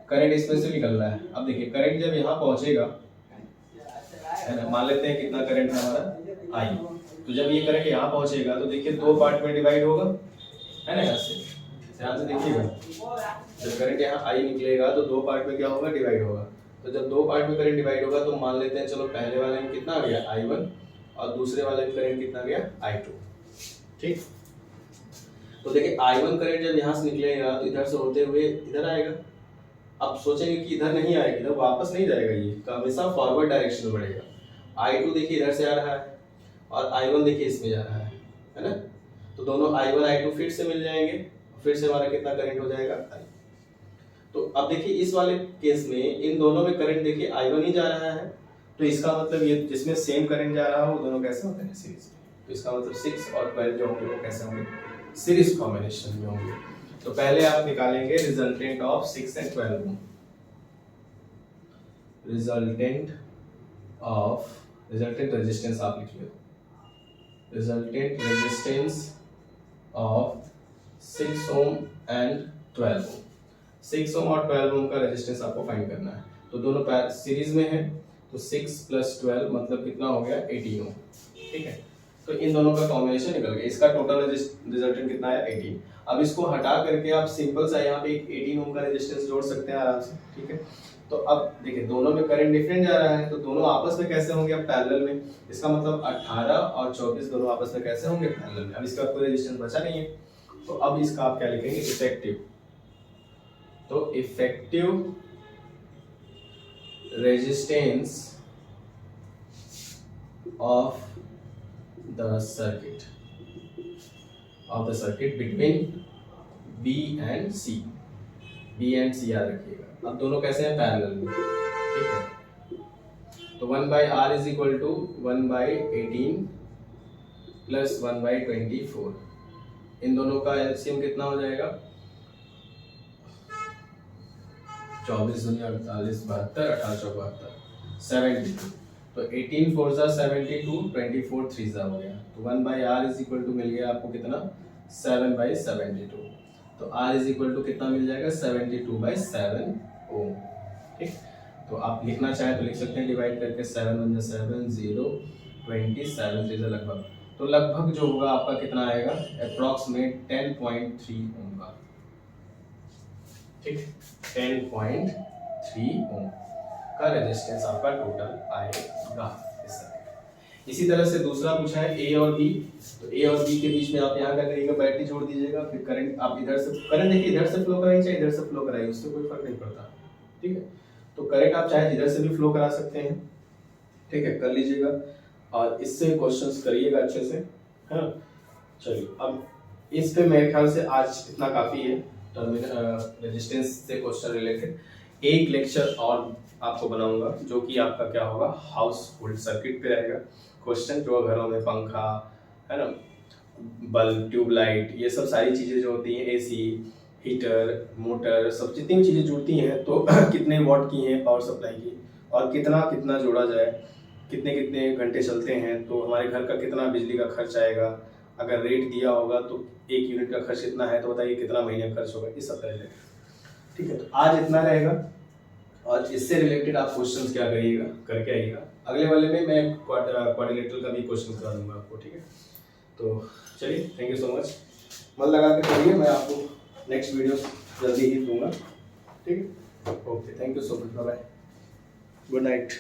करंट इसमें से निकल रहा है। अब देखिए करंट जब यहाँ पहुंचेगा, है ना, मान लेते हैं कितना करंट है हमारा आई, तो जब ये करंट यहाँ पहुंचेगा तो देखिए दो पार्ट में डिवाइड होगा, है ना, यहाँ से ध्यान से देखिएगा, जब करंट यहाँ आई निकलेगा तो दो पार्ट में क्या होगा, डिवाइड होगा। तो जब दो पार्ट में करंट डिवाइड होगा तो मान लेते हैं, चलो पहले वाले में कितना आ गया I1 और दूसरे वाले में करंट कितना गया I2, ठीक। तो देखिए I1 करंट जब यहाँ से निकलेगा तो इधर से होते हुए इधर आएगा। अब सोचेंगे कि इधर नहीं आएगा, इधर वापस नहीं जाएगा, ये हमेशा फॉरवर्ड डायरेक्शन में बढ़ेगा। I2 देखिए इधर से आ रहा है और I1 देखिए इसमें जा रहा है ना, तो दोनों I1 I2 फिर से मिल जाएंगे, फिर से हमारा कितना करंट हो जाएगा I। तो अब देखिए इस वाले केस में इन दोनों में करंट देखिए I1 ही जा रहा है, तो इसका मतलब ये जिसमें सेम करंट जा रहा हो वो दोनों कैसे होते हैं, सीरीज में। तो इसका मतलब 6 और 12 जो होंगे वो कैसे होंगे, सीरीज कॉम्बिनेशन में होंगे। तो पहले आप निकालेंगे resultant of 6 and 12 ohm, resultant resistance आप लिख लो, resultant resistance of 6 ohm and 12 ohm. 6 ohm और 12 ओम का रेजिस्टेंस आपको फाइंड करना है। तो दोनों सीरीज में है, तो 6 + 12 मतलब कितना हो गया, 18 ओम, ठीक है। तो इन दोनों का कॉम्बिनेशन निकल गया, इसका टोटल रिजल्टेंट कितना है, 18। अब इसको हटा करके आप सिंपल सा यहाँ पे एक 18 ओम का रेजिस्टेंस जोड़ सकते हैं आराम से, ठीक है। तो अब देखिए दोनों में करंट डिफरेंट जा रहा है, तो दोनों आपस में कैसे होंगे, अब पैरेलल में। इसका मतलब 18 और 24 दोनों आपस में कैसे होंगे, पैरेलल में। अब इसका कोई रेजिस्टेंस बचा नहीं है, तो अब इसका आप क्या लिखेंगे, इफेक्टिव। तो effective resistance of the circuit between B and C, याद रखिएगा। अब दोनों कैसे हैं, पैरेलल में, ठीक है। तो 1/r = 1/18 + 1/24, इन दोनों का एलसीएम कितना हो जाएगा, 24 × 48 72 18 72 72। तो 18 4 = 72, 24 3 ज़ा हो गया। तो 1/r = मिल गया आपको कितना, 7/72। तो r = कितना मिल जाएगा, 72/7 ओम, ठीक। तो आप लिखना चाहें तो लिख सकते हैं डिवाइड करके, 7 × 7 0 20 7 3 ज़ा लगभग। तो लगभग जो होगा आपका कितना आएगा, अप्रॉक्सीमेट 10.3 ओम का, ठीक। 10.3 ओम का रेजिस्टेंस आपका टोटल आएगा। इसी तरह से दूसरा पूछा है ए और बी, तो ए और बी के बीच में आप यहाँ क्या करिएगा, बैटरी जोड़ दीजिएगा, फिर करंट आप इधर से, करंट देखिए इधर से फ्लो कराइए चाहे इधर से फ्लो कराइए, उससे कोई फर्क नहीं पड़ता, ठीक है। तो करंट आप चाहे इधर से भी फ्लो करा सकते हैं, ठीक है, कर लीजिएगा और इससे क्वेश्चंस करिएगा अच्छे से, है ना। चलिए अब इस पे मेरे ख्याल से आज इतना काफ़ी है रेजिस्टेंस से क्वेश्चन रिलेटेड। एक लेक्चर और आपको बनाऊंगा जो कि आपका क्या होगा, हाउस होल्ड सर्किट पे रहेगा क्वेश्चन, जो घरों में पंखा, है ना, बल्ब, ट्यूबलाइट, ये सब सारी चीज़ें जो होती हैं, एसी, हीटर, मोटर, सब जितनी भी चीज़ें जुड़ती हैं, तो कितने वाट की हैं पावर सप्लाई की, और कितना कितना जोड़ा जाए, कितने कितने घंटे चलते हैं तो हमारे घर का कितना बिजली का खर्च आएगा, अगर रेट दिया होगा तो 1 यूनिट का खर्च कितना है तो बताइए कितना महीने खर्च होगा, इस सब रिलेटेड। ठीक है, तो आज इतना रहेगा और इससे रिलेटेड आप क्वेश्चंस क्या करिएगा, करके आइएगा। अगले वाले में मैं क्वाड्रिलेटरल का भी क्वेश्चन करा दूंगा आपको। ठीक है, तो चलिए, थैंक यू सो मच, मन लगा के पढ़िए, मैं आपको नेक्स्ट वीडियो जल्दी ही दूंगा। ठीक है, okay, thank you so much, bye bye, good night.